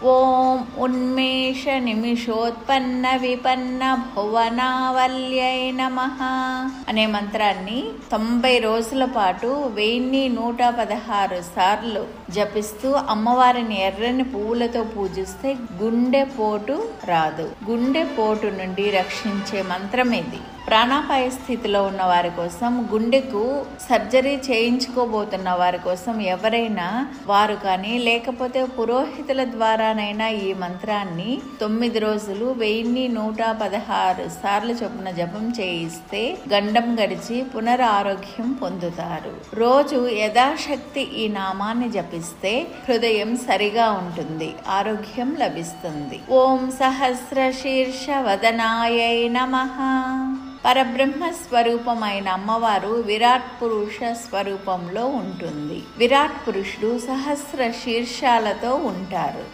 ఓం ఉన్మేష నిమిషోత్పన్న విపన్న భువనావల్యై నమః అనే మంత్రాన్ని 90 రోజుల పాటు 1116 సార్లు జపిస్తూ అమ్మవారిని ఎర్రని పువ్వులతో పూజిస్తే గుండెపోటు రాదు. గుండెపోటు నుండి రక్షించే మంత్రం ఇది. ప్రాణాపాయ స్థితిలో ఉన్న వారి కోసం, గుండెకు సర్జరీ చేయించుకోబోతున్న వారి కోసం ఎవరైనా వారు కానీ లేకపోతే పురోహితుల ద్వారానైనా ఈ మంత్రాన్ని 9 రోజులు 1116 సార్లు చొప్పున జపం చేయిస్తే గండం గడిచి పునరారోగ్యం పొందుతారు. రోజు యథాశక్తి ఈ నామాన్ని జపిస్తే హృదయం సరిగా ఉంటుంది, ఆరోగ్యం లభిస్తుంది. ఓం సహస్రశీర్ష వదనాయై నమః. పరబ్రహ్మ స్వరూపమైన అమ్మవారు విరాట్ పురుష స్వరూపంలో ఉంటుంది. విరాట్ పురుషుడు సహస్ర శీర్షాలతో ఉంటారు.